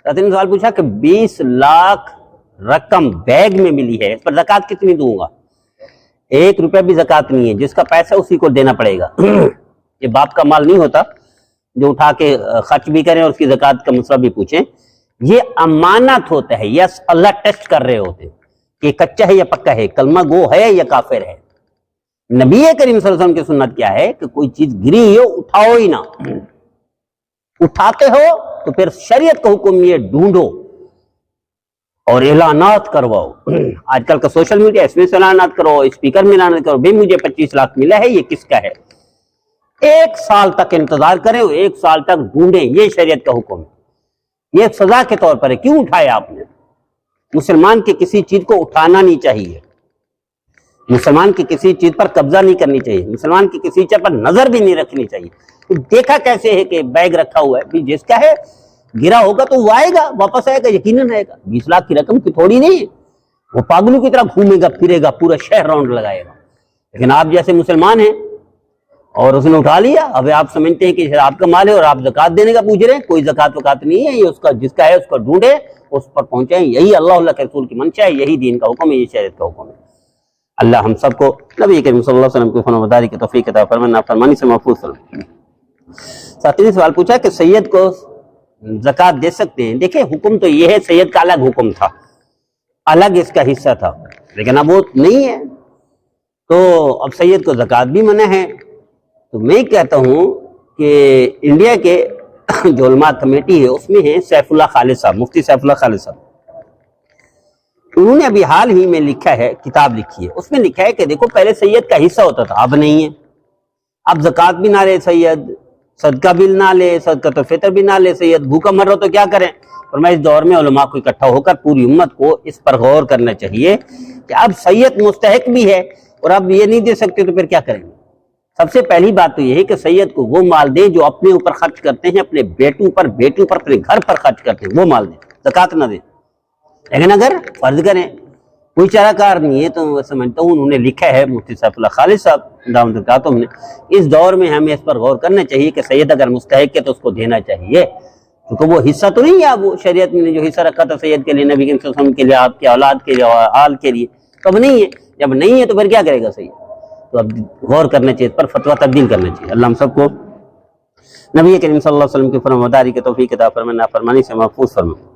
نے سوال پوچھا کہ 20 لاکھ رقم بیگ میں ملی ہے، اس پر زکوٰۃ کتنی دوں گا؟ 1 روپیہ بھی زکوٰۃ نہیں ہے، جس کا پیسہ اسی کو دینا پڑے گا۔ یہ باپ کا مال نہیں ہوتا جو اٹھا کے خرچ بھی کریں اور اس کی زکوٰۃ کا مسئلہ بھی پوچھیں، یہ امانت ہوتا ہے۔ یس، اللہ ٹیسٹ کر رہے ہوتے ہیں کہ کچا ہے یا پکا ہے، کلمہ گو ہے یا کافر ہے۔ نبی کریم صلی اللہ علیہ وسلم کی سنت کیا ہے کہ کوئی چیز گری ہو اٹھاؤ ہی نہ، اٹھاتے ہو تو پھر شریعت کا حکم یہ ڈھونڈو اور اعلانات کرواؤ۔ آج کل کا سوشل میڈیا، اس میں اعلانات کرو، اسپیکر میں اعلانات کرو، بھئی مجھے 25 لاکھ ملا ہے، یہ کس کا ہے؟ 1 سال تک انتظار کریں، 1 سال تک ڈھونڈیں، یہ شریعت کا حکم ہے۔ یہ سزا کے طور پر ہے، کیوں اٹھایا آپ نے؟ مسلمان کی کسی چیز کو اٹھانا نہیں چاہیے، مسلمان کی کسی چیز پر قبضہ نہیں کرنی چاہیے، مسلمان کی کسی چیز پر نظر بھی نہیں رکھنی چاہیے۔ دیکھا کیسے ہے کہ بیگ رکھا ہوا ہے، جس کا ہے گرا ہوگا تو وہ آئے گا، واپس آئے گا، یقیناً آئے گا۔ 20 لاکھ کی رقم کی تھوڑی نہیں ہے، وہ پاگلوں کی طرح گھومے گا پھرے گا، پورا شہر راؤنڈ لگائے گا۔ لیکن آپ جیسے مسلمان ہیں اور اس نے اٹھا لیا، اب آپ سمجھتے ہیں کہ آپ کا مال ہے اور آپ زکوٰۃ دینے کا پوچھ رہے ہیں۔ کوئی زکوٰۃ وکات نہیں ہے، یہ اس کا جس کا ہے اس کو ڈھونڈے، اس پر پہنچائیں۔ یہی اللہ کے رسول کی منشا ہے، یہی دین کا حکم ہے، یہ شریعت کا حکم ہے۔ اللہ ہم سب کو نبی کریم صلی اللہ علیہ وسلم کی فرمانبرداری کی توفیق عطا فرمائے، نافرمانی سے محفوظ فرمائے۔ ساتھی نے سوال پوچھا کہ سید کو زکوٰۃ دے سکتے ہیں؟ دیکھیں حکم تو یہ ہے، سید کا الگ حکم تھا، الگ اس کا حصہ تھا، لیکن اب وہ نہیں ہے تو اب سید کو زکوٰۃ بھی منع ہے۔ تو میں کہتا ہوں کہ انڈیا کے جو علماء کمیٹی ہے اس میں ہے سیف اللہ خالد صاحب، مفتی سیف اللہ خالد صاحب، انہوں نے ابھی حال ہی میں لکھا ہے، کتاب لکھی ہے، اس میں لکھا ہے کہ دیکھو پہلے سید کا حصہ ہوتا تھا، اب نہیں ہے، اب زکوٰۃ بھی نہ لے سید، صدقہ بھی نہ لے، صدقۃ الفطر بھی نہ لے سید، بھوکا مر رہا تو کیا کریں؟ فرمایا اس دور میں علماء کو اکٹھا ہو کر پوری امت کو اس پر غور کرنا چاہیے کہ اب سید مستحق بھی ہے اور اب یہ نہیں دے سکتے تو پھر کیا کریں گے؟ سب سے پہلی بات تو یہ ہے کہ سید کو وہ مال دیں جو اپنے اوپر خرچ کرتے ہیں، اپنے بیٹوں پر، بیٹوں پر، اپنے گھر پر خرچ کرتے ہیں، وہ مال دیں، زکوٰۃ نہ دیں۔ لیکن اگر فرض کریں کوئی چارہ کار نہیں ہے تو میں سمجھتا ہوں، انہوں نے لکھا ہے مفتی سیف اللہ خالد صاحب دامت برکاتہم نے، اس دور میں ہمیں اس پر غور کرنا چاہیے کہ سید اگر مستحق ہے تو اس کو دینا چاہیے، کیونکہ وہ حصہ تو نہیں ہے، وہ شریعت نے جو حصہ رکھا تھا سید کے لیے، نبی صلی اللہ علیہ وسلم کے لیے، آپ کے اولاد کے لیے، آل کے لیے، تو اب نہیں ہے۔ جب نہیں ہے تو پھر کیا کرے گا سید؟ تو اب غور کرنا چاہیے، اس پر فتویٰ تبدیل کرنا چاہیے۔ اللہ ہم سب کو نبی کریم صلی اللہ علیہ وسلم کی فرمانبرداری کی توفیق عطا فرمائے، نافرمانی سے محفوظ فرمائے۔